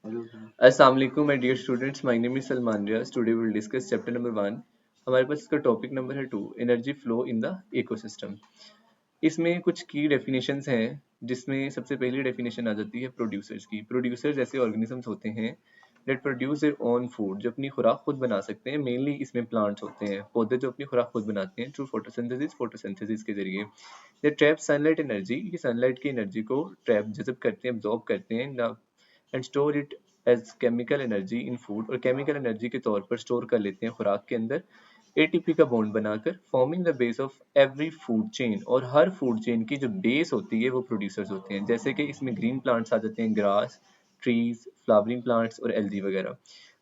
अस्सलाम वालेकुम my dear students, my name is Salman Riyaz. Today we will discuss chapter number 1। हमारे पास इसका टॉपिक नंबर है 2, energy flow in the ecosystem. इसमें कुछ की डेफिनेशंस हैं, जिसमें सबसे पहली डेफिनेशन आ जाती है प्रोड्यूसर्स की। प्रोड्यूसर्स ऐसे ऑर्गेनिजम्स होते हैं that produce their own food, जो अपनी खुराक खुद बना सकते हैं। मेनली इसमें प्लांट्स होते हैं, पौधे जो अपनी खुराक खुद बनाते हैं थ्रू फोटोसिंथेसिस के जरिए। दे ट्रैप सनलाइट एनर्जी, ये सनलाइट की एनर्जी को ट्रैप जज़ब करते हैं, एब्जॉर्ब करते हैं ना, and store it as chemical energy in food, और केमिकल एनर्जी के तौर पर स्टोर कर लेते हैं खुराक के अंदर एटीपी का बॉन्ड बनाकर, forming the base of every food chain. और हर फूड चेन की जो बेस होती है वो प्रोड्यूसर्स होते हैं। जैसे कि इसमें ग्रीन प्लांट्स आ जाते हैं, ग्रास, ट्रीज, फ्लावरिंग प्लांट्स और एल्गी वगैरह।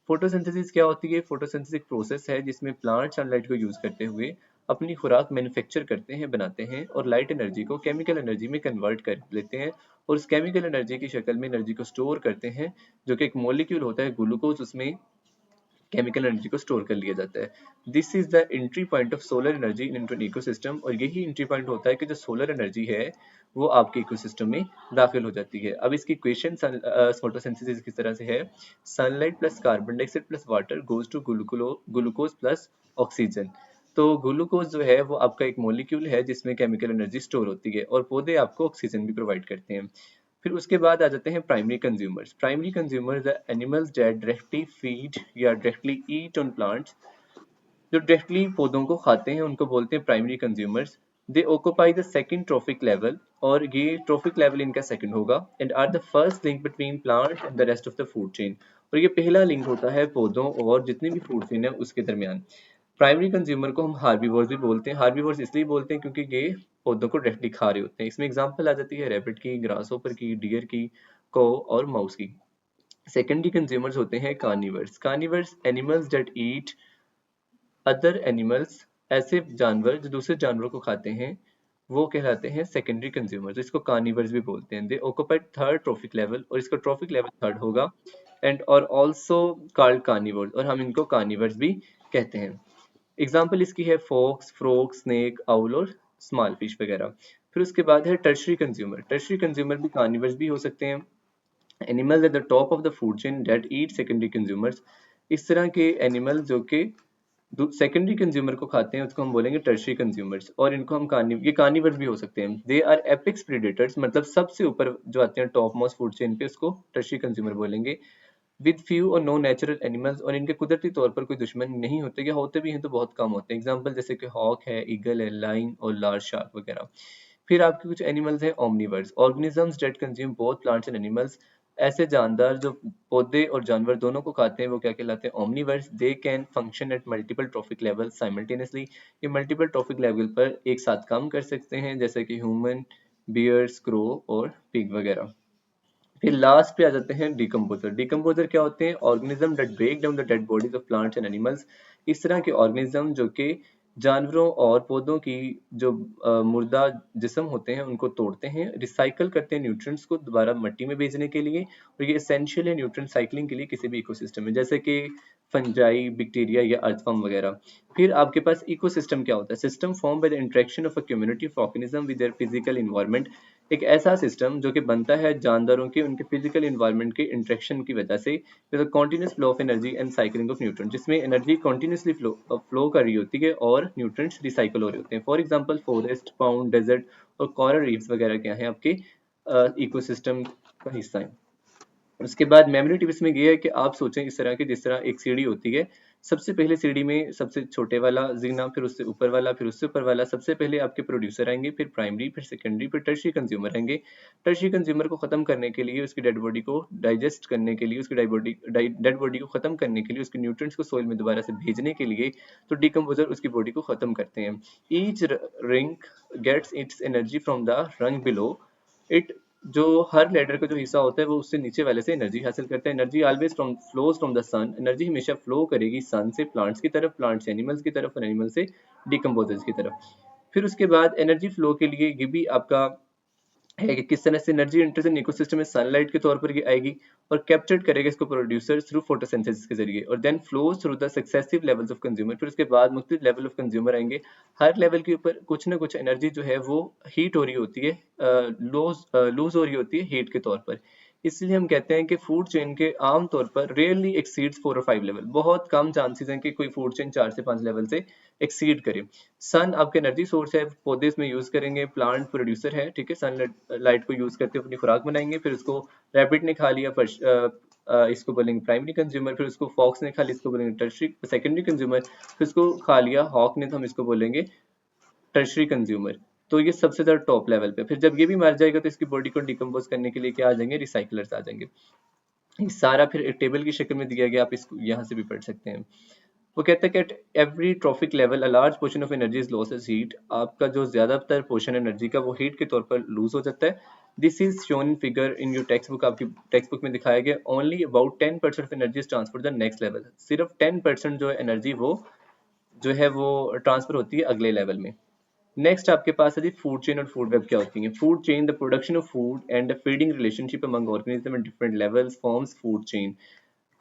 फोटोसिंथेसिस क्या होती है? फोटोसिंथेसिस एक प्रोसेस है जिसमें प्लांट सनलाइट को यूज करते हुए अपनी खुराक मैन्युफैक्चर करते हैं, बनाते हैं, और लाइट एनर्जी को केमिकल एनर्जी में कन्वर्ट कर लेते हैं, और उस केमिकल एनर्जी की शक्ल में एनर्जी को स्टोर करते हैं, जो कि एक मॉलिक्यूल होता है ग्लूकोज, उसमें केमिकल एनर्जी को स्टोर कर लिया जाता है। This is the entry point of solar energy in an ecosystem, और यही एंट्री पॉइंट होता है कि जो सोलर एनर्जी है वो आपके इकोसिस्टम में दाखिल हो जाती है। अब इसकी इक्वेशन फोटोसिंथेसिस किस तरह से है? Sunlight plus carbon dioxide plus water goes to glucose plus oxygen. तो ग्लूकोज जो है वो आपका एक मॉलिक्यूल है जिसमें केमिकल एनर्जी स्टोर होती है, और पौधे आपको ऑक्सीजन भी प्रोवाइड करते हैं। फिर उसके बाद आ जाते हैं primary consumers. Primary consumers the animals that directly feed या डायरेक्टली ईट ऑन प्लांट्स, जो डायरेक्टली पौधों को खाते हैं उनको बोलते हैं primary consumers. They occupy the second trophic level, और ये ट्रॉफिक लेवल इनका सेकंड होगा, and are the first link between plant and the rest of the food chain. और ये पहला लिंक होता है पौधों और जितनी भी फूड चेन है उसके दरमियान। प्राइमरी कंज्यूमर को हम हार्बीवोर्स भी बोलते हैं। हार्बीवोर्स इसलिए बोलते हैं क्योंकि ये पौधों को डायरेक्टली खा रहे होते हैं। इसमें एग्जांपल आ जाती है रैबिट की, ग्रासहोपर की, डियर की, कौ और माउस की। सेकेंडरी कंज्यूमर्स होते हैं carnivores. Carnivores animals that eat other animals, ऐसे जानवर जो दूसरे जानवरों को खाते हैं, वो कहलाते हैं सेकेंडरी कंज्यूमर्स। इसको कार्निवर्स भी बोलते हैं। दे ऑक्यूपाइड थर्ड ट्रॉफिक लेवल, और इसका ट्रॉफिक लेवल थर्ड होगा, एंड और ऑल्सो कॉल्ड कार्निवर्स, और हम इनको कार्निवर्स भी कहते हैं। एग्जाम्पल इसकी है फॉक्स, फ्रॉग, स्नेक, आउल और स्मॉल फिश वगैरह। फिर उसके बाद है टर्शरी कंज्यूमर। टर्शरी कंज्यूमर भी कार्निवर्स भी हो सकते हैं। Animals at the top of the food chain that eat secondary consumers. इस तरह के एनिमल जो कि सेकेंडरी कंज्यूमर को खाते हैं उसको हम बोलेंगे टर्शरी कंज्यूमर्स, और इनको हम ये कार्निवर्स भी हो सकते हैं। दे आर एपिक्स प्रेडेटर्स, मतलब सबसे ऊपर जो आते हैं टॉप मोस्ट फूड चेन पे, उसको टर्शरी कंज्यूमर बोलेंगे। विद फ्यू और नो नेचुरल एनिमल्स, और इनके कुदरती तौर पर कोई दुश्मन नहीं होते, या होते भी हैं तो बहुत कम होते हैं। एग्जांपल जैसे कि हॉक है, ईगल है, लाइन और लार्ज शार्क वगैरह। फिर आपके कुछ एनिमल्स हैं Omniverse, organisms that consume both plants and animals. ऐसे जानदार जो पौधे और जानवर दोनों को खाते हैं वो क्या कहलाते हैं? Omniverse. They can function at multiple trophic level simultaneously, ये मल्टीपल ट्रॉफिक लेवल पर एक साथ काम कर सकते हैं, जैसे कि ह्यूमन, बियर्स, क्रो और पिग वगैरह। फिर लास्ट पे आ जाते हैं डिकम्पोजर। डिकम्पोजर क्या होते हैं? Organism that break down the dead bodies of plants and animals. इस तरह के ऑर्गेनिज्म जो कि जानवरों और पौधों की जो मुर्दा जिस्म होते हैं उनको तोड़ते हैं, रिसाइकल करते हैं न्यूट्रिएंट्स को दोबारा मिट्टी में भेजने के लिए, और ये एसेंशियल है न्यूट्रिएंट साइक्लिंग के लिए किसी भी इकोसिस्टम में, जैसे कि फंजाई, बैक्टीरिया या अर्थवर्म वगैरह। फिर आपके पास इकोसिस्टम क्या होता है? System form by the interaction of a community of organism with their physical environment. एक ऐसा सिस्टम जो कि बनता है जानदारों के उनके फिजिकल एनवायरनमेंट के इंटरेक्शन की वजह से, continuous flow of energy and cycling of nutrient, जिसमें एनर्जी कॉन्टिन्यूसली फ्लो कर रही होती है और न्यूट्रिएंट्स रिसाइकल हो रहे होते हैं। For example forest, pond, desert और कोरल रीफ्स वगैरह क्या है आपके इकोसिस्टम का हिस्सा है। उसके बाद मेमोरी टिप्स में ये है कि आप सोचें इस तरह की, जिस तरह एक सीढ़ी होती है, सबसे पहले सीढ़ी में सबसे छोटे वाला जीना, फिर उससे ऊपर वाला, फिर उससे ऊपर वाला। सबसे पहले आपके प्रोड्यूसर आएंगे, फिर प्राइमरी, फिर सेकेंडरी, फिर टर्शियरी कंज्यूमर आएंगे। टर्शियरी कंज्यूमर को खत्म करने के लिए, उसकी डेड बॉडी को डाइजेस्ट करने के लिए, उसकी डेड बॉडी को खत्म करने के लिए, उसके न्यूट्रिएंट्स को सोइल में दोबारा से भेजने के लिए, तो डिकम्पोजर उसकी बॉडी को खत्म करते हैं। Each ring gets its energy from the rung below it, जो हर लेडर का जो हिस्सा होता है वो उससे नीचे वाले से एनर्जी हासिल करता है। Energy always flows from the sun, energy हमेशा फ्लो करेगी सन से प्लांट्स की तरफ, प्लांट से एनिमल्स की तरफ, और एनिमल से डिकम्पोजर्स की तरफ। फिर उसके बाद एनर्जी फ्लो के लिए ये भी आपका है कि किस तरह से एनर्जी एंटर्स इन इकोसिस्टम में सनलाइट के तौर पर ये आएगी और कैप्चर्ड करेगा इसको प्रोड्यूसर थ्रू फोटोसिंथेसिस के जरिए, और then flows through the successive levels of consumer. फिर उसके बाद मुख्तलिफ लेवल ऑफ कंज्यूमर आएंगे। हर लेवल के ऊपर कुछ ना कुछ एनर्जी जो है वो हीट हो रही होती है, लूज हो रही होती है हीट के तौर पर। इसलिए हम कहते हैं कि फूड चेन के आम तौर पर रेयरली एक्सीड्स 4 और 5 लेवल, बहुत कम चांसेस हैं कि कोई फूड चेन 4 से 5 लेवल से एक्सीड करे। सन आपके एनर्जी सोर्स है, पौधे इसमें यूज करेंगे, प्लांट प्रोड्यूसर है, ठीक है, सन लाइट को यूज करके अपनी खुराक बनाएंगे, फिर उसको रैबिट ने खा लिया, इसको बोलेंगे प्राइमरी कंज्यूमर, फिर उसको फॉक्स ने खा लिया, इसको बोलेंगे टर्शरी सेकेंडरी कंज्यूमर, फिर उसको खा लिया हॉक ने, तो हम इसको बोलेंगे टर्शरी कंज्यूमर। तो ये सबसे ज्यादा टॉप लेवल पे। फिर जब ये भी मर जाएगा तो इसकी बॉडी को डिकम्पोज करने के लिए क्या आ जाएंगे, रिसाइकलर्स आ जाएंगे। ये सारा फिर एक टेबल की शक्ल में दिया गया, आप इसको यहाँ से भी पढ़ सकते हैं। वो कहता है कि at every trophic level a large portion of energy is loss as heat, आपका जो ज्यादातर पोर्शन एनर्जी का वो हीट के तौर पर लूज हो जाता है। This is shown in figure in your text book, आपकी टेक्स्ट बुक में दिखाया गया। Only about 10% of energy is transfer the next level, सिर्फ 10% जो है एनर्जी वो जो है वो ट्रांसफर होती है अगले लेवल में। नेक्स्ट आपके पास है जी फूड चेन और फूड वेब क्या होती है। Food chain the production of food and the feeding relationship among organism at different levels forms food chain.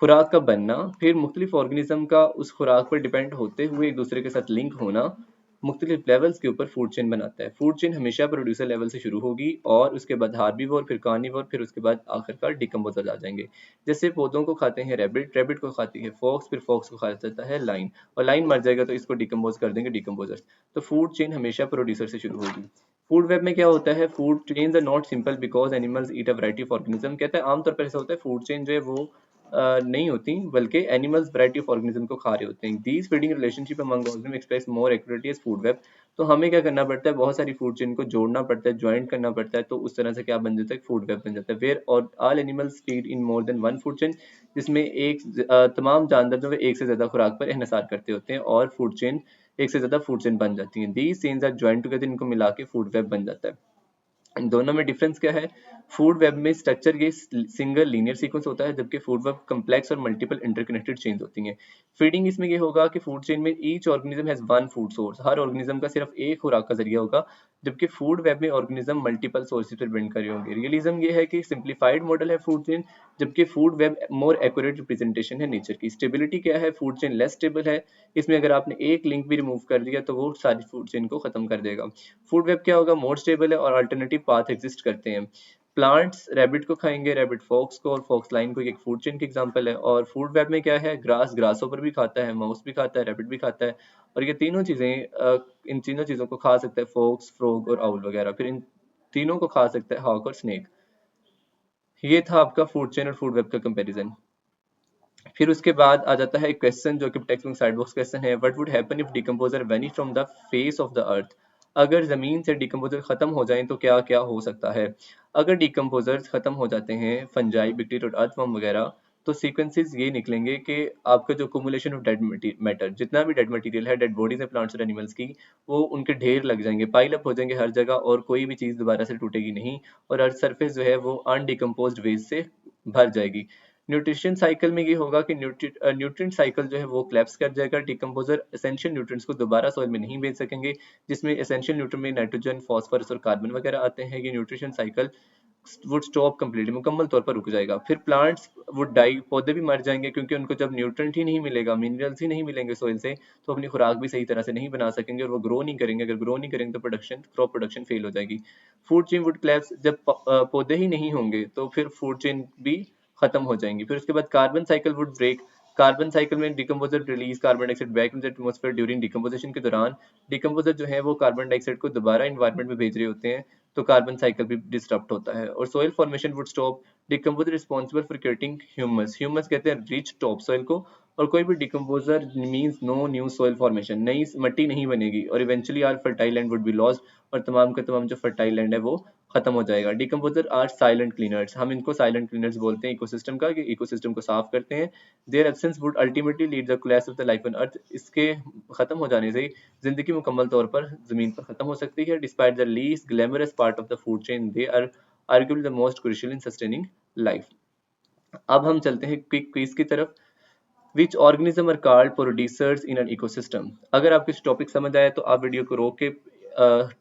खुराक का बनना, फिर मुख्तलिफ ऑर्गेनिज्म का उस खुराक पर डिपेंड होते हुए एक दूसरे के साथ लिंक होना, मुख्तलिफ लेवल्स के ऊपर फूड चेन बनाता है। फूड चेन हमेशा प्रोड्यूसर लेवल से शुरू होगी और उसके बाद हार्बीवोर, फिर कार्निवोर, फिर उसके बाद आखिरकार डिकम्पोजर आ जाएंगे। जैसे पौधों को खाते हैं रैबिट, रैबिट को खाती है फॉक्स, फिर फॉक्स को खा जाता है लाइन, और लाइन मर जाएगा तो इसको डिकम्पोज कर देंगे डिकम्पोजर्स। तो फूड चेन हमेशा प्रोड्यूसर से शुरू होगी। फूड वेब में क्या होता है, food chains are not simple because animals eat a variety of organism. कहता है आमतौर पर ऐसा होता है फूड चेन जो है वो नहीं होती, बल्कि एनिमल्स वैरायटी ऑफ ऑर्गेनिज्म को खा रहे होते हैं। These feeding relationship among organism express more accurately as food web. तो हमें क्या करना पड़ता है, बहुत सारी फूड चेन को जोड़ना पड़ता है, ज्वाइंट करना पड़ता है, तो उस तरह से क्या बन जाता है, फूड वेब बन जाता है। वेयर और all animals feed in more than one food chain, जिसमें तमाम जानवर जो है एक से ज्यादा खुराक पर इन्हिसार करते होते हैं और फूड चेन एक से ज्यादा फूड चेन बन जाती है। These chains are joint together, इनको मिला के फूड वेब बन जाता है। इन दोनों में डिफरेंस क्या है, फूड वेब में स्ट्रक्चर ये सिंगल लीनियर सीक्वेंस होता है, जबकि फूड वेब कम्प्लेक्स और मल्टीपल इंटरकनेक्टेड चेन्स होती हैं। फीडिंग इसमें ये होगा कि फूड चेन में each organism has one food source, her organism का सिर्फ एक खुराक का जरिया होगा, जबकि फूड वेब में ऑर्गेनिज्म मल्टीपल सोर्सेज पर बिल्ड करे होंगे। रियलिज्म ये है कि सिंप्लीफाइड मॉडल है फूड चेन, जबकि food web more accurate representation है नेचर की। स्टेबिलिटी क्या है, फूड चेन लेस स्टेबल है, इसमें अगर आपने एक लिंक भी रिमूव कर दिया तो वो सारी फूड चेन को खत्म कर देगा। फूड वेब क्या होगा, मोर स्टेबल है और अल्टरनेटिव पाथ एग्जिस्ट करते हैं। प्लांट्स रैबिट को खाएंगे, रैबिट फॉक्स को, और फॉक्स लाइन को, एक फूड चेन की एग्जांपल है। और फूड वेब में क्या है, ग्रास ग्रासों पर भी खाता है, माउस भी खाता है, रैबिट भी खाता है, और ये तीनों चीजें इन तीनों चीजों को खा सकता है, फॉक्स, फ्रॉग और आउल वगैरह, फिर इन तीनों को खा सकता है हॉक और स्नेक। ये था आपका फूड चेन और फूड वेब का कंपैरिजन। फिर उसके बाद आ जाता है एक क्वेश्चन जो कि textbook side box question है, what would happen if decomposer vanish from the face of the earth. अगर जमीन से डिकम्पोजर खत्म हो जाए तो क्या क्या हो सकता है। अगर डिकम्पोजर्स खत्म हो जाते हैं, फंजाई, बैक्टीरिया और अर्थवर्म वगैरह, तो सीक्वेंसेस ये निकलेंगे कि आपका जो कुमुलेशन ऑफ डेड मैटर, जितना भी डेड मटेरियल है, डेड बॉडीज है प्लांट्स और एनिमल्स की, वो उनके ढेर लग जाएंगे, पाइल अप हो जाएंगे हर जगह, और कोई भी चीज दोबारा से टूटेगी नहीं, और अर्थ सरफेस जो है वो अनडिकम्पोज्ड वेस्ट से भर जाएगी। न्यूट्रिशन साइकिल में ये होगा कि न्यूट्रिएंट साइकिल जो है वो क्लैप्स कर जाएगा, डिकम्पोजर एसेंशियल न्यूट्रिएंट्स को दोबारा सॉइल में नहीं भेज सकेंगे, जिसमें एसेंशियल न्यूट्रिएंट में नाइट्रोजन, फास्फोरस और कार्बन वगैरह आते हैं। ये nutrition cycle would stop completely, मुकम्मल तौर पर रुक जाएगा। फिर प्लांट्स वुड डाई, पौधे भी मर जाएंगे, क्योंकि उनको जब न्यूट्रिएंट ही नहीं मिलेगा, मिनरल्स ही नहीं मिलेंगे सॉइल से, तो अपनी खुराक भी सही तरह से नहीं बना सकेंगे और वो ग्रो नहीं करेंगे। अगर ग्रो नहीं करेंगे तो प्रोडक्शन, क्रॉप प्रोडक्शन फेल हो जाएगी। फूड चेन वुड क्लैप्स, जब पौधे ही नहीं होंगे तो फिर फूड चेन भी खत्म हो जाएंगी। फिर उसके बाद carbon cycle would break, carbon cycle में decomposer release carbon dioxide back in the atmosphere during decomposition के दौरान, डिकम्पोजर जो है वो कार्बन डाइऑक्साइड को दोबारा एनवायरनमेंट में भेज रहे होते हैं, तो कार्बन साइकिल भी डिस्टर्ब होता है। और soil formation would stop, decomposer responsible for creating humus, humus कहते हैं रिच टॉप सोइल को, और कोई भी decomposer means no new soil formation, नई मट्टी नहीं बनेगी, और eventually our fertile land would be lost, और तमाम का तमाम जो फर्टाइल लैंड है वो खत्म हो जाएगा। डिकम्पोजर आर साइलेंट क्लीनर्स, हम इनको साइलेंट क्लीनर्स बोलते हैं इकोसिस्टम का, कि इकोसिस्टम को साफ करते हैं। There absence would ultimately lead the collapse of the life on earth, इसके खत्म हो जाने से जिंदगी मुकम्मल तौर पर जमीन पर खत्म हो सकती है। Despite the least glamorous part of the food chain, they are arguably the most crucial in sustaining life. अब हम चलते हैं क्विक क्विज की तरफ। Which organism are called producers in an ecosystem. अगर आपको इस टॉपिक समझ आया तो आप वीडियो को रोक के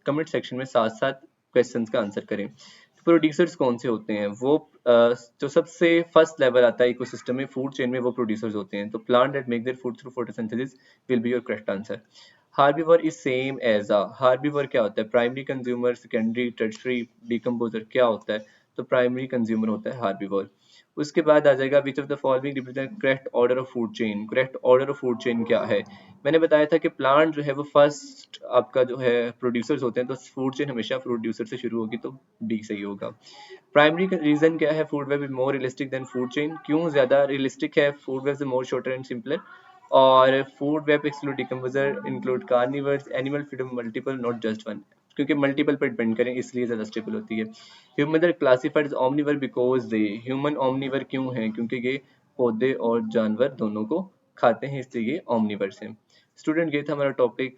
कमेंट सेक्शन में साथ साथ क्वेश्चंस का आंसर करें। प्रोड्यूसर्स कौन से होते हैं, वो जो सबसे फर्स्ट लेवल आता है इकोसिस्टम में, फूड चेन में, वो प्रोड्यूसर्स होते हैं। तो plant that make their food through photosynthesis will be your correct answer. Herbivore is same as a, herbivore क्या होता है, primary consumer, secondary, tertiary, decomposer क्या होता है। तो प्राइमरी कंज्यूमर होता है हार्बिवोर। उसके बाद आ जाएगा which of the following represent correct order of food chain. Correct order of food chain क्या है? मैंने बताया था कि प्लांट जो है वो फर्स्ट आपका जो है प्रोड्यूसर्स होते हैं, तो फूड चेन हमेशा प्रोड्यूसर से शुरू होगी, तो डी सही होगा। प्राइमरी रीजन क्या है? Food web is more realistic than food chain. क्यों ज्यादा रियलिस्टिक है? Food web is more shorter and simpler, और food web exclude decomposer, include carnivores, animal feed multiple not just one, क्योंकि multiple पर depend करें इसलिए ज्यादा स्टेबल होती है। Human classified as omnivore because they, human omnivore क्यों है? क्योंकि ये पौधे और जानवर दोनों को खाते हैं, इसलिए ये ओमनिवर्स हैं। स्टूडेंट, ये था हमारा topic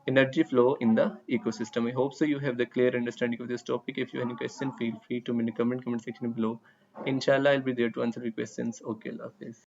energy flow in the ecosystem. I hope so you have the clear understanding of this topic. If you have any question, feel free to comment section below. Inshallah, I'll be there to answer your questions. Okay, Allah Hafiz.